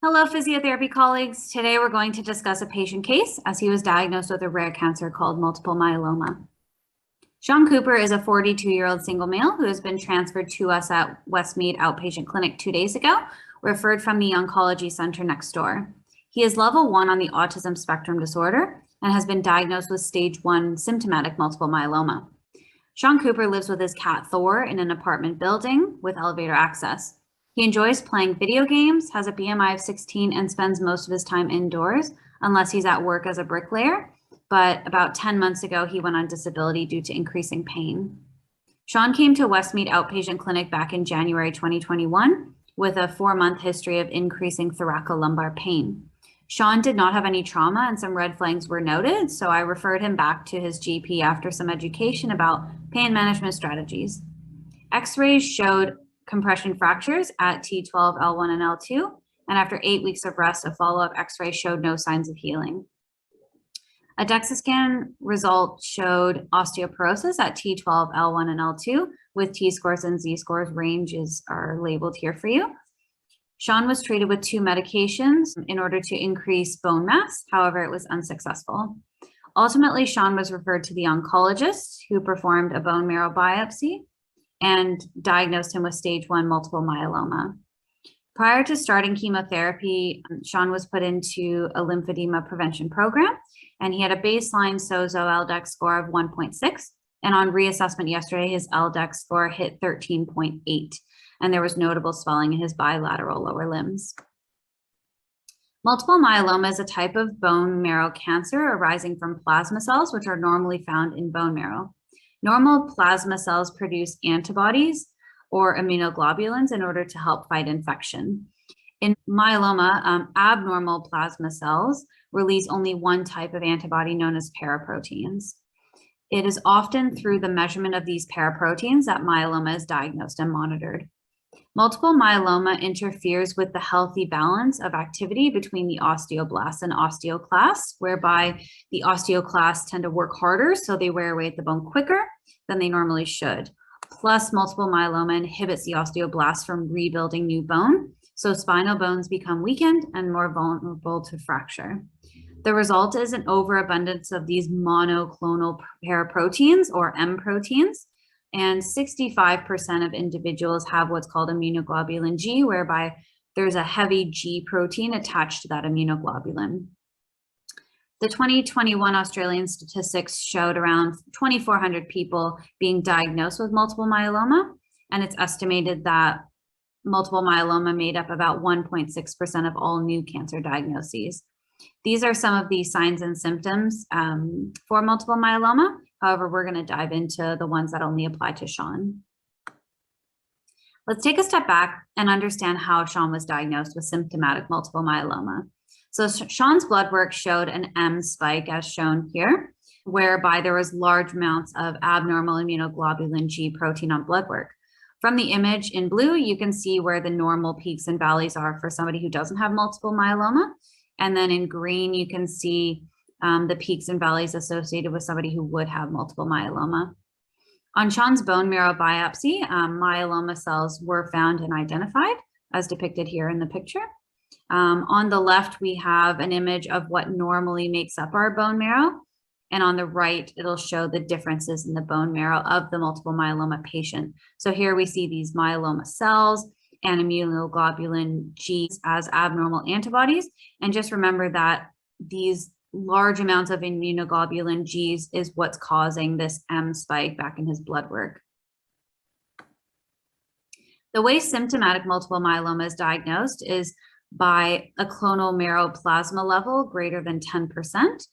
Hello, physiotherapy colleagues. Today we're going to discuss a patient case as he was diagnosed with a rare cancer called multiple myeloma. Sean Cooper is a 42-year-old single male who has been transferred to us at Westmead Outpatient Clinic 2 days ago, referred from the oncology center next door. He is level 1 on the autism spectrum disorder and has been diagnosed with stage 1 symptomatic multiple myeloma. Sean Cooper lives with his cat Thor in an apartment building with elevator access. He enjoys playing video games, has a BMI of 16, and spends most of his time indoors, unless he's at work as a bricklayer. But about 10 months ago, he went on disability due to increasing pain. Sean came to Westmead Outpatient Clinic back in January 2021 with a 4-month history of increasing thoracolumbar pain. Sean did not have any trauma and some red flags were noted, so I referred him back to his GP after some education about pain management strategies. X-rays showed compression fractures at T12, L1, and L2, and after 8 weeks of rest, a follow-up X-ray showed no signs of healing. A DEXA scan result showed osteoporosis at T12, L1, and L2, with T-scores and Z-scores ranges are labeled here for you. Sean was treated with 2 medications in order to increase bone mass. However, it was unsuccessful. Ultimately, Sean was referred to the oncologist who performed a bone marrow biopsy and diagnosed him with stage 1 multiple myeloma. Prior to starting chemotherapy, Sean was put into a lymphedema prevention program, and he had a baseline SOZO LDEX score of 1.6, and on reassessment yesterday, his LDEX score hit 13.8, and there was notable swelling in his bilateral lower limbs. Multiple myeloma is a type of bone marrow cancer arising from plasma cells, which are normally found in bone marrow. Normal plasma cells produce antibodies or immunoglobulins in order to help fight infection. In myeloma, abnormal plasma cells release only one type of antibody known as paraproteins. It is often through the measurement of these paraproteins that myeloma is diagnosed and monitored. Multiple myeloma interferes with the healthy balance of activity between the osteoblasts and osteoclasts, whereby the osteoclasts tend to work harder, so they wear away at the bone quicker than they normally should. Plus, multiple myeloma inhibits the osteoblasts from rebuilding new bone, so spinal bones become weakened and more vulnerable to fracture. The result is an overabundance of these monoclonal paraproteins, or M proteins, and 65% of individuals have what's called immunoglobulin G, whereby there's a heavy G protein attached to that immunoglobulin. The 2021 Australian statistics showed around 2,400 people being diagnosed with multiple myeloma, and it's estimated that multiple myeloma made up about 1.6% of all new cancer diagnoses. These are some of the signs and symptoms for multiple myeloma. However, we're going to dive into the ones that only apply to Sean. Let's take a step back and understand how Sean was diagnosed with symptomatic multiple myeloma. So Sean's blood work showed an M spike as shown here, whereby there was large amounts of abnormal immunoglobulin G protein on blood work. From the image in blue, you can see where the normal peaks and valleys are for somebody who doesn't have multiple myeloma. And then in green, you can see the peaks and valleys associated with somebody who would have multiple myeloma. On Sean's bone marrow biopsy, myeloma cells were found and identified, as depicted here in the picture. On the left, we have an image of what normally makes up our bone marrow. And on the right, it'll show the differences in the bone marrow of the multiple myeloma patient. So here we see these myeloma cells and immunoglobulin Gs as abnormal antibodies. And just remember that these large amounts of immunoglobulin Gs is what's causing this M spike back in his blood work. The way symptomatic multiple myeloma is diagnosed is by a clonal marrow plasma level greater than 10%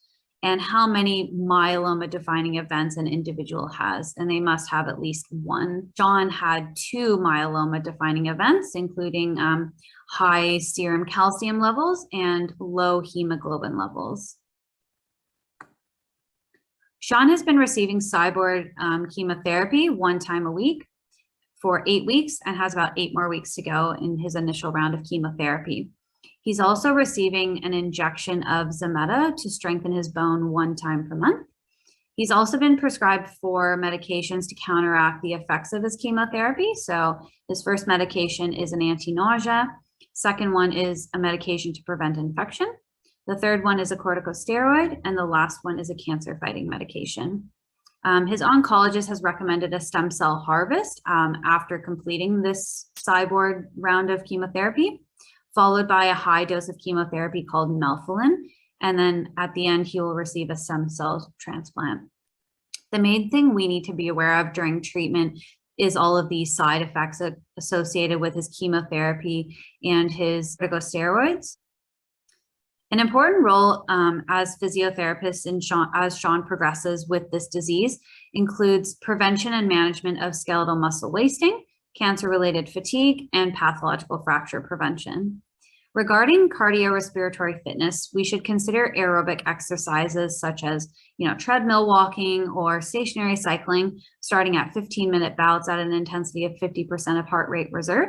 and how many myeloma defining events an individual has, and they must have at least one. Sean had 2 myeloma defining events, including high serum calcium levels and low hemoglobin levels. Sean has been receiving Cyborg chemotherapy 1 time a week for 8 weeks and has about 8 more weeks to go in his initial round of chemotherapy. He's also receiving an injection of Zometa to strengthen his bone 1 time per month. He's also been prescribed 4 medications to counteract the effects of his chemotherapy. So his first medication is an anti-nausea. Second one is a medication to prevent infection. The third one is a corticosteroid, and the last one is a cancer-fighting medication. His oncologist has recommended a stem cell harvest after completing this cyborg round of chemotherapy, followed by a high dose of chemotherapy called melphalan, and then at the end, he will receive a stem cell transplant. The main thing we need to be aware of during treatment is all of these side effects associated with his chemotherapy and his corticosteroids. An important role as physiotherapists as Sean progresses with this disease includes prevention and management of skeletal muscle wasting, cancer-related fatigue, and pathological fracture prevention. Regarding cardiorespiratory fitness, we should consider aerobic exercises such as, treadmill walking or stationary cycling, starting at 15-minute bouts at an intensity of 50% of heart rate reserve.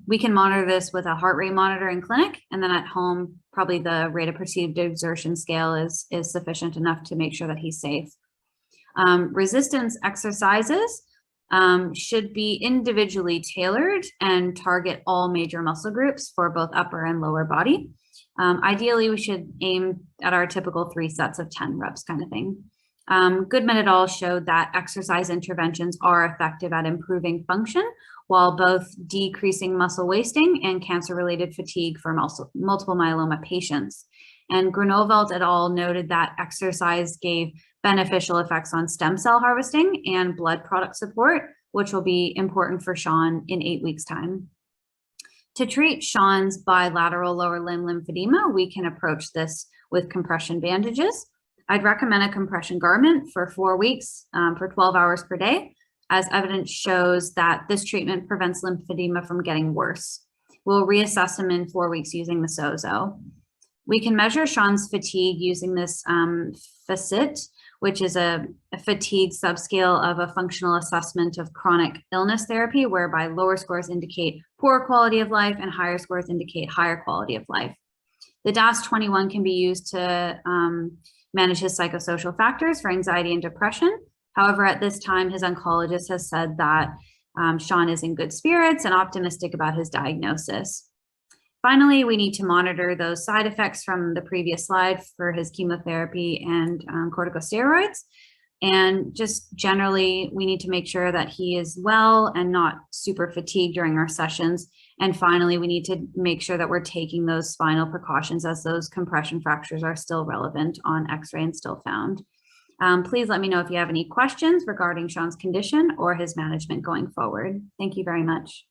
We can monitor this with a heart rate monitor in clinic, and then at home, probably the rate of perceived exertion scale is sufficient enough to make sure that he's safe. Resistance exercises should be individually tailored and target all major muscle groups for both upper and lower body. Ideally, we should aim at our typical 3 sets of 10 reps kind of thing. Goodman et al. Showed that exercise interventions are effective at improving function while both decreasing muscle wasting and cancer-related fatigue for multiple myeloma patients. And Groeneveld et al. Noted that exercise gave beneficial effects on stem cell harvesting and blood product support, which will be important for Sean in 8 weeks' time. To treat Sean's bilateral lower limb lymphedema, we can approach this with compression bandages. I'd recommend a compression garment for 4 weeks for 12 hours per day, as evidence shows that this treatment prevents lymphedema from getting worse. We'll reassess him in 4 weeks using the SOZO. We can measure Sean's fatigue using this FACIT, which is a fatigue subscale of a functional assessment of chronic illness therapy, whereby lower scores indicate poor quality of life and higher scores indicate higher quality of life. The DAS-21 can be used to manage his psychosocial factors for anxiety and depression. However, at this time, his oncologist has said that Sean is in good spirits and optimistic about his diagnosis. Finally, we need to monitor those side effects from the previous slide for his chemotherapy and corticosteroids. And just generally, we need to make sure that he is well and not super fatigued during our sessions. And finally, we need to make sure that we're taking those spinal precautions as those compression fractures are still relevant on X-ray and still found. Please let me know if you have any questions regarding Sean's condition or his management going forward. Thank you very much.